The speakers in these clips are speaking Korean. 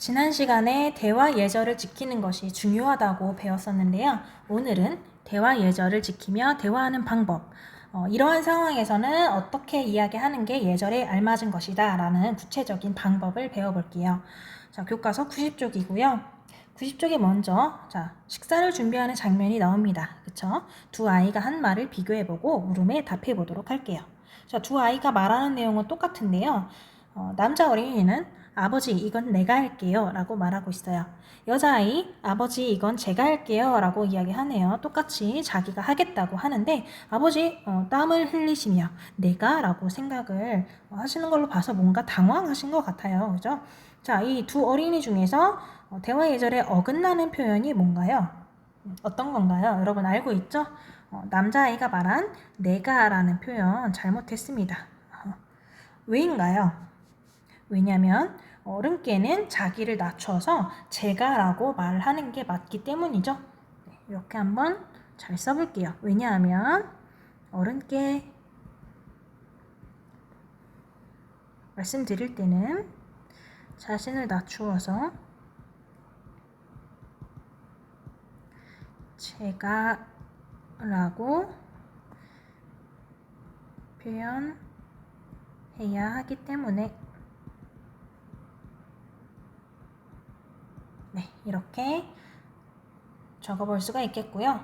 지난 시간에 대화 예절을 지키는 것이 중요하다고 배웠었는데요. 오늘은 대화 예절을 지키며 대화하는 방법, 이러한 상황에서는 어떻게 이야기하는 게 예절에 알맞은 것이다 라는 구체적인 방법을 배워볼게요. 자, 교과서 90쪽이고요. 90쪽에 먼저 식사를 준비하는 장면이 나옵니다. 그쵸? 두 아이가 한 말을 비교해보고 물음에 답해보도록 할게요. 자, 두 아이가 말하는 내용은 똑같은데요. 남자 어린이는 아버지 이건 내가 할게요 라고 말하고 있어요. 여자아이 아버지 이건 제가 할게요 라고 이야기하네요. 똑같이 자기가 하겠다고 하는데 아버지 땀을 흘리시며 내가 라고 생각을 하시는 걸로 봐서 뭔가 당황하신 것 같아요. 그죠? 자, 이 두 어린이 중에서 대화 예절에 어긋나는 표현이 뭔가요? 어떤 건가요? 여러분 알고 있죠? 남자아이가 말한 내가 라는 표현 잘못했습니다. 왜인가요? 왜냐면 어른께는 자기를 낮춰서 제가 라고 말하는 게 맞기 때문이죠. 이렇게 한번 잘 써볼게요. 왜냐하면 어른께 말씀드릴 때는 자신을 낮추어서 제가 라고 표현해야 하기 때문에 이렇게 적어볼 수가 있겠고요.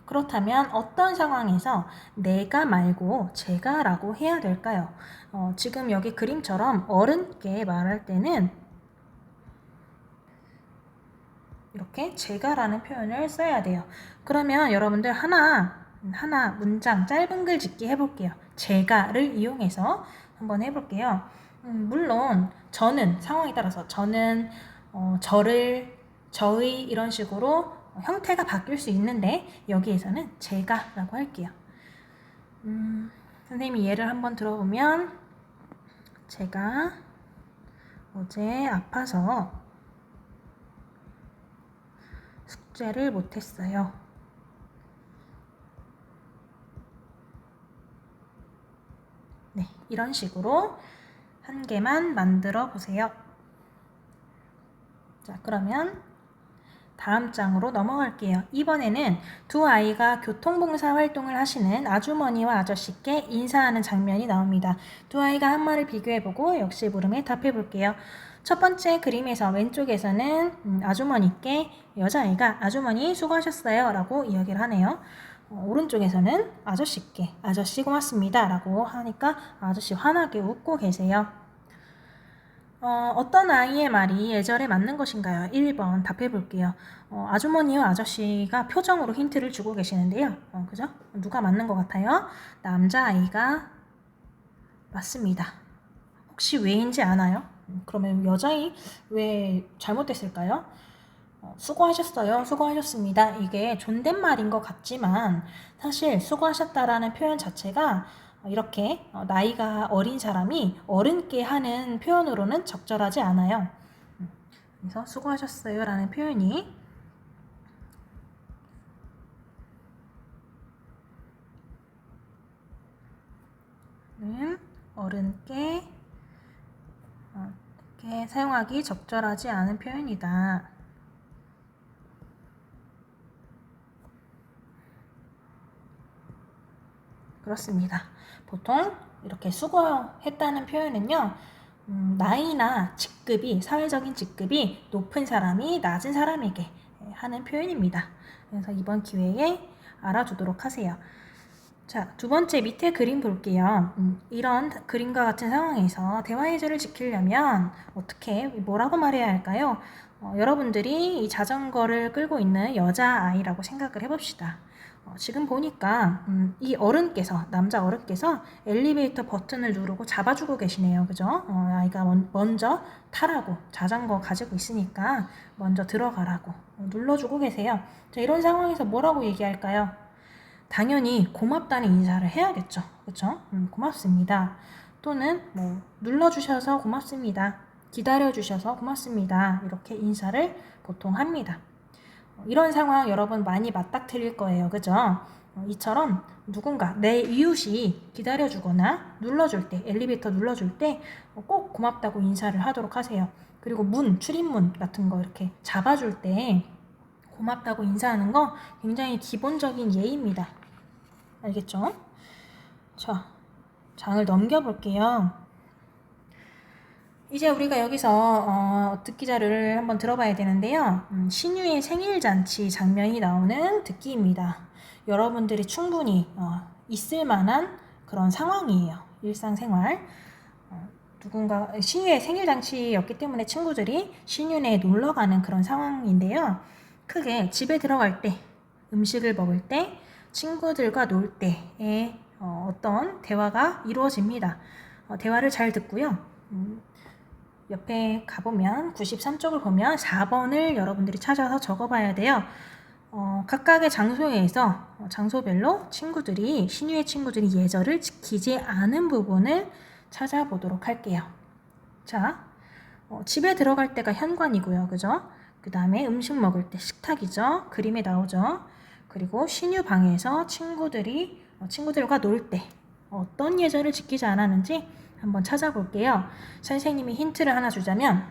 그렇다면 어떤 상황에서 내가 말고 제가 라고 해야 될까요? 지금 여기 그림처럼 어른께 말할 때는 이렇게 제가 라는 표현을 써야 돼요. 그러면 여러분들 하나 문장 짧은 글 짓기 해볼게요. 제가를 이용해서 한번 해볼게요. 물론 저는 상황에 따라서 저는 저를 저의 이런 식으로 형태가 바뀔 수 있는데 여기에서는 제가 라고 할게요. 선생님이 예를 한번 들어보면 제가 어제 아파서 숙제를 못했어요. 네, 이런 식으로 한 개만 만들어 보세요. 자, 그러면 다음 장으로 넘어갈게요. 이번에는 두 아이가 교통봉사 활동을 하시는 아주머니와 아저씨께 인사하는 장면이 나옵니다. 두 아이가 한 말을 비교해보고 역시 물음에 답해볼게요. 첫 번째 그림에서 왼쪽에서는 아주머니께 여자아이가 아주머니 수고하셨어요 라고 이야기를 하네요. 오른쪽에서는 아저씨께 아저씨 고맙습니다 라고 하니까 아저씨 환하게 웃고 계세요. 어떤 아이의 말이 예절에 맞는 것인가요? 1번 답해볼게요. 아주머니와 아저씨가 표정으로 힌트를 주고 계시는데요. 그죠? 누가 맞는 것 같아요? 남자아이가 맞습니다. 혹시 왜인지 아나요? 그러면 여자아이 왜 잘못됐을까요? 수고하셨어요. 수고하셨습니다. 이게 존댓말인 것 같지만 사실 수고하셨다라는 표현 자체가 이렇게 나이가 어린 사람이 어른께 하는 표현으로는 적절하지 않아요. 그래서 수고하셨어요 라는 표현이 어른께 이렇게 사용하기 적절하지 않은 표현이다. 그렇습니다. 보통 이렇게 수고했다는 표현은요. 나이나 직급이 사회적인 직급이 높은 사람이 낮은 사람에게 하는 표현입니다. 그래서 이번 기회에 알아두도록 하세요. 자, 두 번째 밑에 그림 볼게요. 이런 그림과 같은 상황에서 대화 예절을 지키려면 어떻게 뭐라고 말해야 할까요? 여러분들이 이 자전거를 끌고 있는 여자아이라고 생각을 해봅시다. 지금 보니까 이 어른께서 남자 어른께서 엘리베이터 버튼을 누르고 잡아주고 계시네요. 그죠? 아이가 먼저 타라고 자전거 가지고 있으니까 먼저 들어가라고 눌러주고 계세요. 자, 이런 상황에서 뭐라고 얘기할까요? 당연히 고맙다는 인사를 해야겠죠. 그렇죠? 고맙습니다. 또는 뭐 눌러주셔서 고맙습니다. 기다려주셔서 고맙습니다. 이렇게 인사를 보통 합니다. 이런 상황 여러분 많이 맞닥뜨릴 거예요. 그죠? 이처럼 누군가 내 이웃이 기다려주거나 눌러줄 때 엘리베이터 눌러줄 때 꼭 고맙다고 인사를 하도록 하세요. 그리고 출입문 같은 거 이렇게 잡아줄 때 고맙다고 인사하는 거 굉장히 기본적인 예의입니다. 알겠죠? 자, 장을 넘겨볼게요. 이제 우리가 여기서 듣기자를 한번 들어봐야 되는데요. 신유의 생일잔치 장면이 나오는 듣기입니다. 여러분들이 충분히 있을 만한 그런 상황이에요. 일상생활. 누군가 신유의 생일잔치였기 때문에 친구들이 신유네에 놀러가는 그런 상황인데요. 크게 집에 들어갈 때, 음식을 먹을 때, 친구들과 놀 때에 어떤 대화가 이루어집니다. 대화를 잘 듣고요. 옆에 가보면 93쪽을 보면 4번을 여러분들이 찾아서 적어봐야 돼요. 각각의 장소에서 장소별로 신유의 친구들이 예절을 지키지 않은 부분을 찾아보도록 할게요. 자, 집에 들어갈 때가 현관이고요. 그죠? 그 다음에 음식 먹을 때 식탁이죠. 그림에 나오죠. 그리고 신유 방에서 친구들과 놀 때 어떤 예절을 지키지 않았는지 한번 찾아볼게요. 선생님이 힌트를 하나 주자면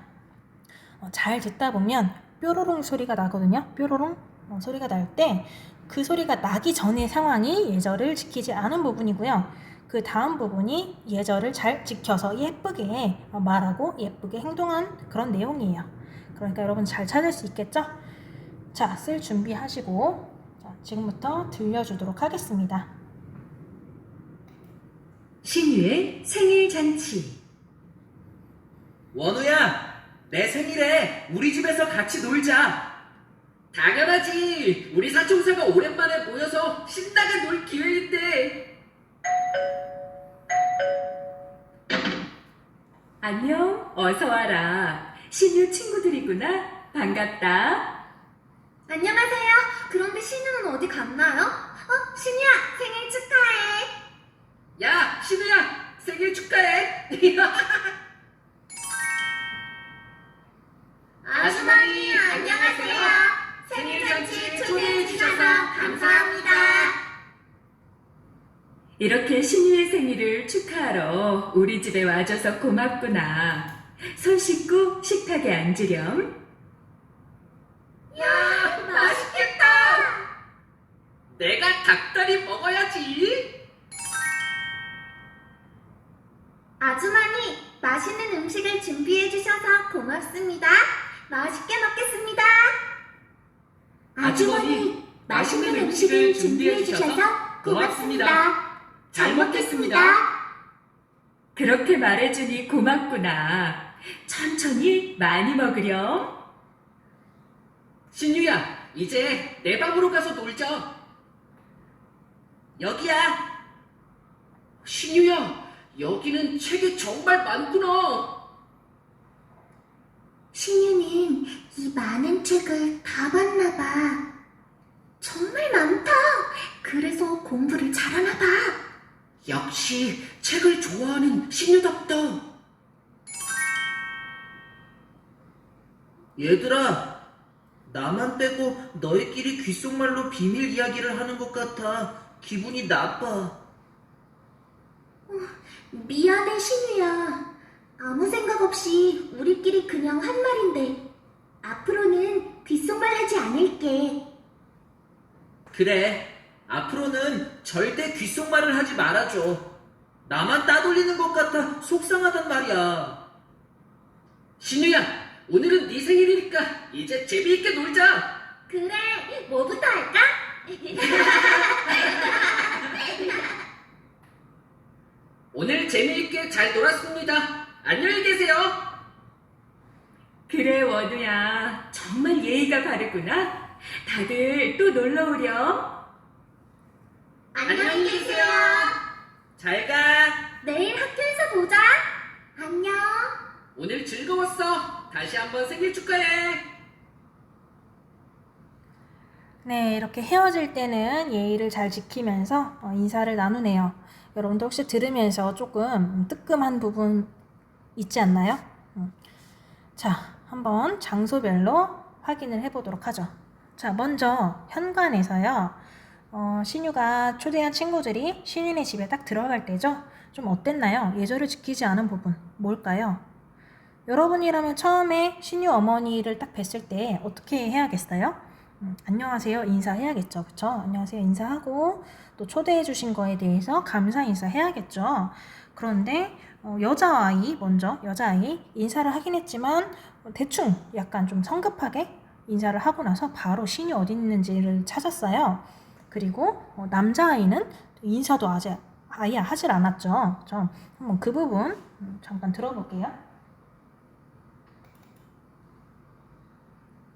잘 듣다 보면 뾰로롱 소리가 나거든요. 뾰로롱 소리가 날 때 그 소리가 나기 전의 상황이 예절을 지키지 않은 부분이고요. 그 다음 부분이 예절을 잘 지켜서 예쁘게 말하고 예쁘게 행동한 그런 내용이에요. 그러니까 여러분 잘 찾을 수 있겠죠? 자, 쓸 준비하시고 지금부터 들려주도록 하겠습니다. 신유의 생일잔치. 원우야, 내 생일에 우리 집에서 같이 놀자. 당연하지. 우리 사총사가 오랜만에 모여서 신나게 놀 기회인데. 안녕, 어서 와라. 신유 친구들이구나. 반갑다. 안녕하세요. 그런데 신우는 어디 갔나요? 신우야, 생일 축하해. 야, 신우야, 생일 축하해. 아주머니, 안녕하세요. 생일잔치 초대해주셔서 감사합니다. 이렇게 신유의 생일을 축하하러 우리 집에 와줘서 고맙구나. 손 씻고 식탁에 앉으렴. 이야, 맛있겠다. 내가 닭다리 먹어야지. 아주머니, 맛있는 음식을 준비해주셔서 고맙습니다. 맛있게 먹겠습니다. 아주머니, 맛있는 음식을 준비해주셔서 고맙습니다. 잘 먹겠습니다. 그렇게 말해주니 고맙구나. 천천히 많이 먹으렴. 신유야, 이제 내 방으로 가서 놀자. 여기야. 신유야, 여기는 책이 정말 많구나. 신유는 이 많은 책을 다 봤나 봐. 정말 많다. 그래서 공부를 잘하나 봐. 역시 책을 좋아하는 신유답다. 얘들아, 나만 빼고 너희끼리 귓속말로 비밀 이야기를 하는 것 같아. 기분이 나빠. 미안해, 신우야. 아무 생각 없이 우리끼리 그냥 한 말인데 앞으로는 귓속말 하지 않을게. 그래, 앞으로는 절대 귓속말을 하지 말아줘. 나만 따돌리는 것 같아 속상하단 말이야. 신유야, 오늘은 네 생일이니까 이제 재미있게 놀자. 그래, 뭐부터 할까? 오늘 재미있게 잘 놀았습니다. 안녕히 계세요. 그래, 원우야. 정말 예의가 바르구나. 다들 또 놀러 오렴. 안녕히 계세요. 잘 가. 내일 학교에서 보자. 안녕. 오늘 즐거웠어. 다시 한번 생일 축하해. 네, 이렇게 헤어질 때는 예의를 잘 지키면서 인사를 나누네요. 여러분들 혹시 들으면서 조금 뜨끔한 부분 있지 않나요? 자, 한번 장소별로 확인을 해보도록 하죠. 자, 먼저 현관에서요. 신유가 초대한 친구들이 신유네 집에 딱 들어갈 때죠. 좀 어땠나요? 예절을 지키지 않은 부분 뭘까요? 여러분이라면 처음에 신유 어머니를 딱 뵀을 때 어떻게 해야겠어요? 안녕하세요 인사해야겠죠. 그쵸? 안녕하세요 인사하고 또 초대해 주신 거에 대해서 감사 인사해야겠죠. 그런데 여자아이 먼저 여자아이 인사를 하긴 했지만 대충 약간 좀 성급하게 인사를 하고 나서 바로 신이 어디 있는지를 찾았어요. 그리고 남자아이는 인사도 아예 하질 않았죠. 그쵸? 한번 그 부분 잠깐 들어볼게요.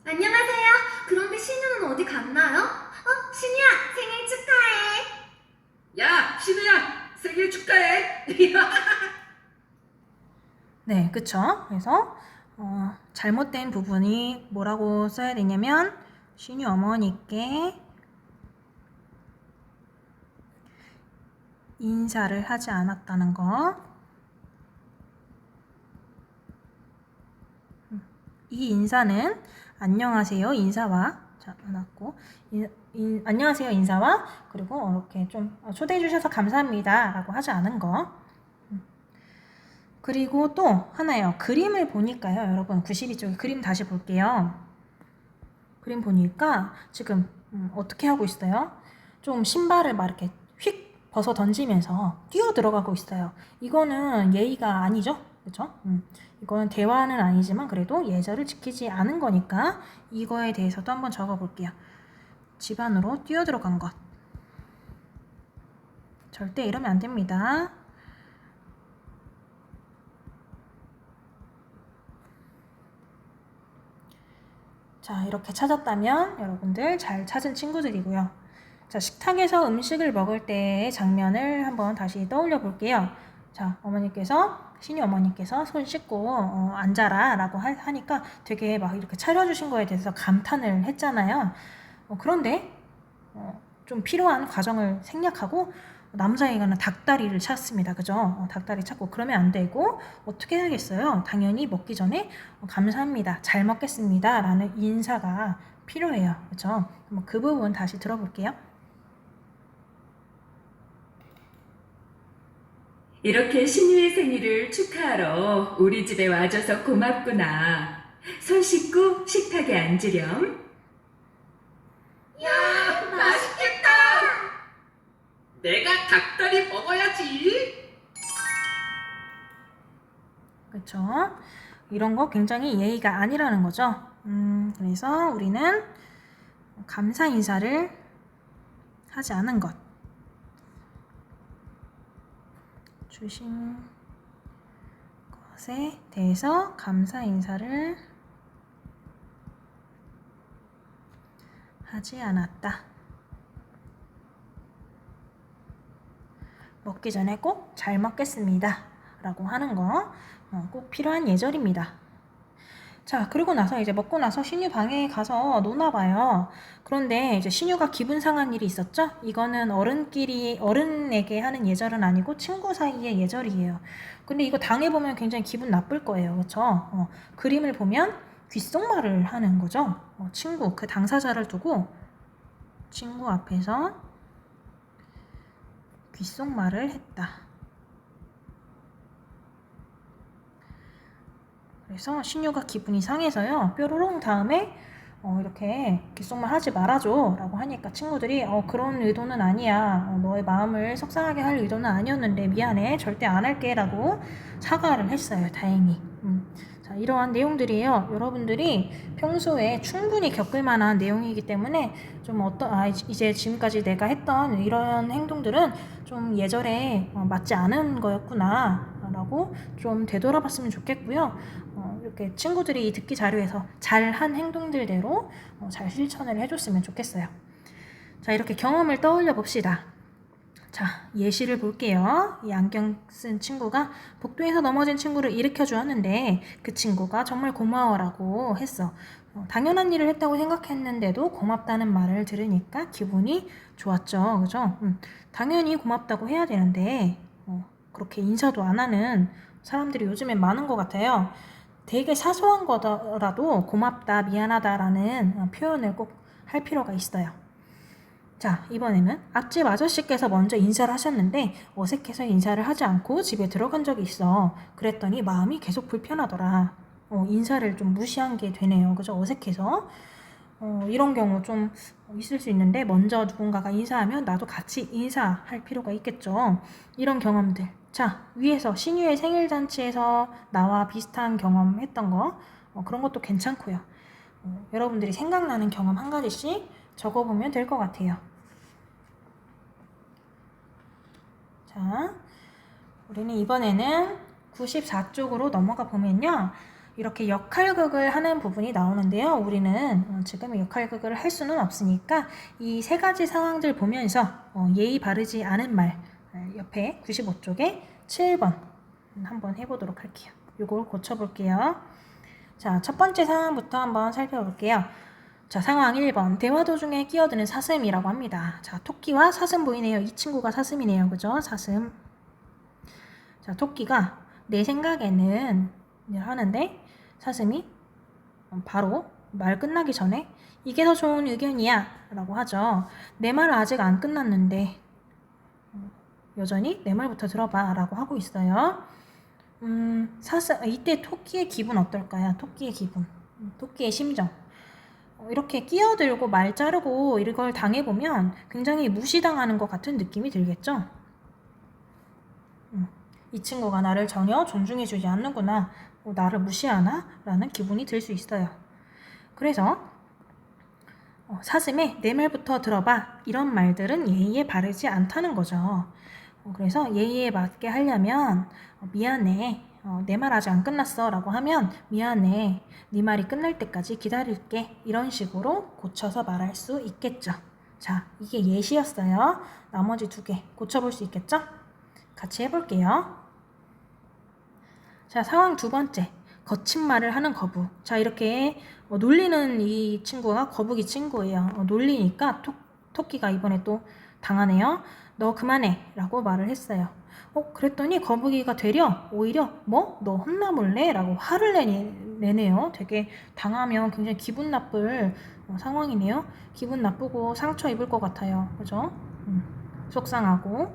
안녕하세요. 그런데 신우는 어디 갔나요? 신우야, 생일 축하해. 야, 신우야, 생일 축하해. 네, 그쵸? 그래서 잘못된 부분이 뭐라고 써야 되냐면 신유 어머니께 인사를 하지 않았다는 거. 이 인사는 안녕하세요 인사와 자, 안았고 안녕하세요 인사와 그리고 이렇게 좀 초대해 주셔서 감사합니다 라고 하지 않은 거. 그리고 또 하나요. 그림을 보니까요. 여러분 92쪽에 그림 다시 볼게요. 그림 보니까 지금 어떻게 하고 있어요? 좀 신발을 막 이렇게 휙 벗어 던지면서 뛰어 들어가고 있어요. 이거는 예의가 아니죠? 그렇죠? 이거는 대화는 아니지만 그래도 예절을 지키지 않은 거니까 이거에 대해서도 한번 적어 볼게요. 집 안으로 뛰어 들어간 것. 절대 이러면 안 됩니다. 자, 이렇게 찾았다면 여러분들 잘 찾은 친구들이고요. 자, 식탁에서 음식을 먹을 때의 장면을 한번 다시 떠올려 볼게요. 자, 신이 어머니께서 손 씻고 앉아라 라고 하니까 되게 막 이렇게 차려주신 거에 대해서 감탄을 했잖아요. 그런데 좀 필요한 과정을 생략하고 남자애가는 닭다리를 찾습니다. 그죠? 닭다리 찾고 그러면 안 되고 어떻게 해야겠어요? 당연히 먹기 전에 감사합니다. 잘 먹겠습니다. 라는 인사가 필요해요. 그죠? 그 부분 다시 들어볼게요. 이렇게 신유의 생일을 축하하러 우리 집에 와줘서 고맙구나. 손 씻고 식탁에 앉으렴. 맛있겠다. 내가 닭다리 먹어야지. 그쵸? 이런 거 굉장히 예의가 아니라는 거죠. 그래서 우리는 감사 인사를 하지 않은 것. 주신 것에 대해서 감사 인사를 하지 않았다. 먹기 전에 꼭 잘 먹겠습니다. 라고 하는 거 꼭 필요한 예절입니다. 자, 그리고 나서 이제 먹고 나서 신유 방에 가서 노나 봐요. 그런데 이제 신유가 기분 상한 일이 있었죠? 이거는 어른에게 하는 예절은 아니고 친구 사이의 예절이에요. 근데 이거 당해보면 굉장히 기분 나쁠 거예요. 그쵸? 그림을 보면 귓속말을 하는 거죠. 친구, 그 당사자를 두고 친구 앞에서 귓속말을 했다. 그래서 신유가 기분이 상해서요. 뾰로롱 다음에 이렇게 귓속말 하지 말아줘 라고 하니까 친구들이 그런 의도는 아니야. 너의 마음을 속상하게 할 의도는 아니었는데 미안해. 절대 안 할게 라고 사과를 했어요. 다행히. 자, 이러한 내용들이에요. 여러분들이 평소에 충분히 겪을 만한 내용이기 때문에 좀 이제 지금까지 내가 했던 이런 행동들은 좀 예절에 맞지 않은 거였구나 라고 좀 되돌아봤으면 좋겠고요. 이렇게 친구들이 이 듣기 자료에서 잘한 행동들대로 잘 실천을 해줬으면 좋겠어요. 자, 이렇게 경험을 떠올려 봅시다. 자, 예시를 볼게요. 이 안경 쓴 친구가 복도에서 넘어진 친구를 일으켜 주었는데 그 친구가 정말 고마워라고 했어. 당연한 일을 했다고 생각했는데도 고맙다는 말을 들으니까 기분이 좋았죠. 그죠? 당연히 고맙다고 해야 되는데 그렇게 인사도 안 하는 사람들이 요즘에 많은 것 같아요. 되게 사소한 거라도 고맙다, 미안하다라는 표현을 꼭 할 필요가 있어요. 자, 이번에는 앞집 아저씨께서 먼저 인사를 하셨는데 어색해서 인사를 하지 않고 집에 들어간 적이 있어. 그랬더니 마음이 계속 불편하더라. 인사를 좀 무시한 게 되네요. 그죠? 어색해서. 이런 경우 좀 있을 수 있는데 먼저 누군가가 인사하면 나도 같이 인사할 필요가 있겠죠. 이런 경험들. 자, 위에서 신유의 생일 잔치에서 나와 비슷한 경험 했던 거 그런 것도 괜찮고요. 여러분들이 생각나는 경험 한 가지씩 적어보면 될 것 같아요. 자, 우리는 이번에는 94쪽으로 넘어가 보면요. 이렇게 역할극을 하는 부분이 나오는데요. 우리는 지금 역할극을 할 수는 없으니까 이 세 가지 상황들 보면서 예의 바르지 않은 말 옆에 95쪽에 7번 한번 해보도록 할게요. 이걸 고쳐볼게요. 자, 첫 번째 상황부터 한번 살펴볼게요. 자, 상황 1번. 대화 도중에 끼어드는 사슴이라고 합니다. 자, 토끼와 사슴 보이네요. 이 친구가 사슴이네요. 그죠? 사슴. 자, 토끼가 내 생각에는 하는데 사슴이 바로 말 끝나기 전에 이게 더 좋은 의견이야 라고 하죠. 내 말 아직 안 끝났는데 여전히 내 말부터 들어봐 라고 하고 있어요. 이때 토끼의 기분 어떨까요? 토끼의 기분, 토끼의 심정. 이렇게 끼어들고 말 자르고 이걸 당해보면 굉장히 무시당하는 것 같은 느낌이 들겠죠? 이 친구가 나를 전혀 존중해주지 않는구나, 나를 무시하나? 라는 기분이 들 수 있어요. 그래서 사슴의 내 말부터 들어봐 이런 말들은 예의에 바르지 않다는 거죠. 그래서 예의에 맞게 하려면 미안해, 내 말 아직 안 끝났어 라고 하면 미안해, 네 말이 끝날 때까지 기다릴게, 이런 식으로 고쳐서 말할 수 있겠죠. 자, 이게 예시였어요. 나머지 두 개 고쳐볼 수 있겠죠? 같이 해볼게요. 자, 상황 두 번째. 거친 말을 하는 거북. 자, 이렇게 놀리는 이 친구가 거북이 친구예요. 놀리니까 토끼가 이번에 또 당하네요. 너 그만해 라고 말을 했어요. 그랬더니 거북이가 되려 오히려 뭐? 너 혼나볼래? 라고 화를 내네요. 되게 당하면 굉장히 기분 나쁠 상황이네요. 기분 나쁘고 상처 입을 것 같아요. 그죠? 속상하고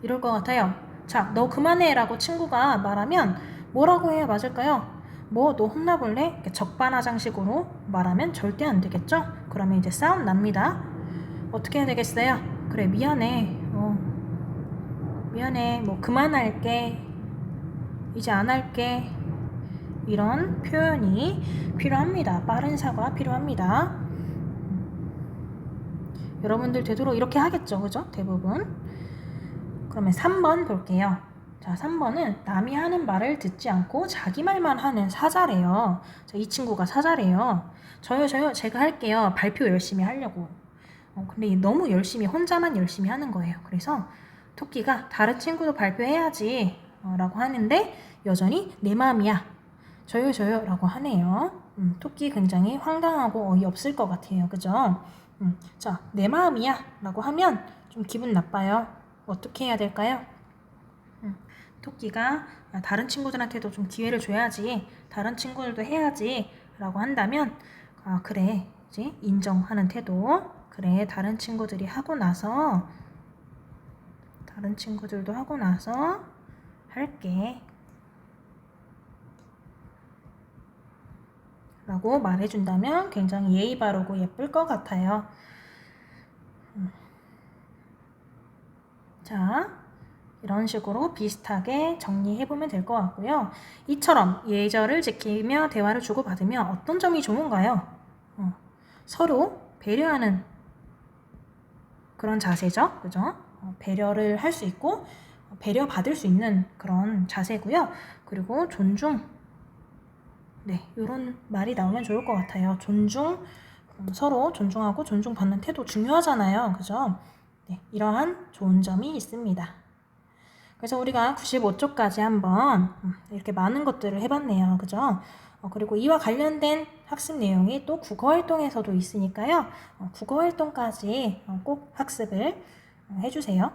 이럴 것 같아요. 자, 너 그만해 라고 친구가 말하면 뭐라고 해야 맞을까요? 뭐, 너 혼나볼래? 이렇게 적반하장식으로 말하면 절대 안 되겠죠? 그러면 이제 싸움 납니다. 어떻게 해야 되겠어요? 그래, 미안해. 미안해. 뭐 그만할게. 이제 안 할게. 이런 표현이 필요합니다. 빠른 사과 필요합니다. 여러분들 되도록 이렇게 하겠죠. 그죠? 대부분. 그러면 3번 볼게요. 자, 3번은 남이 하는 말을 듣지 않고 자기 말만 하는 사자래요. 자, 이 친구가 사자래요. 저요, 제가 할게요. 발표 열심히 하려고. 근데 너무 열심히, 혼자만 열심히 하는 거예요. 그래서 토끼가 다른 친구도 발표해야지 라고 하는데 여전히 내 마음이야, 저요 라고 하네요. 토끼 굉장히 황당하고 어이없을 것 같아요. 그죠? 자, 내 마음이야 라고 하면 좀 기분 나빠요. 어떻게 해야 될까요? 토끼가 다른 친구들한테도 좀 기회를 줘야지, 다른 친구들도 해야지 라고 한다면 그래, 이제 인정하는 태도. 그래, 다른 친구들도 하고 나서 할게 라고 말해준다면 굉장히 예의 바르고 예쁠 것 같아요. 자, 이런 식으로 비슷하게 정리해보면 될 것 같고요. 이처럼 예절을 지키며 대화를 주고받으면 어떤 점이 좋은가요? 서로 배려하는 그런 자세죠. 그죠? 배려를 할 수 있고 배려받을 수 있는 그런 자세고요. 그리고 존중. 네, 이런 말이 나오면 좋을 것 같아요. 존중, 서로 존중하고 존중받는 태도 중요하잖아요. 그죠? 네, 이러한 좋은 점이 있습니다. 그래서 우리가 95쪽까지 한번 이렇게 많은 것들을 해봤네요. 그죠? 그리고 이와 관련된 학습 내용이 또 국어활동에서도 있으니까요. 국어활동까지 꼭 학습을 해주세요.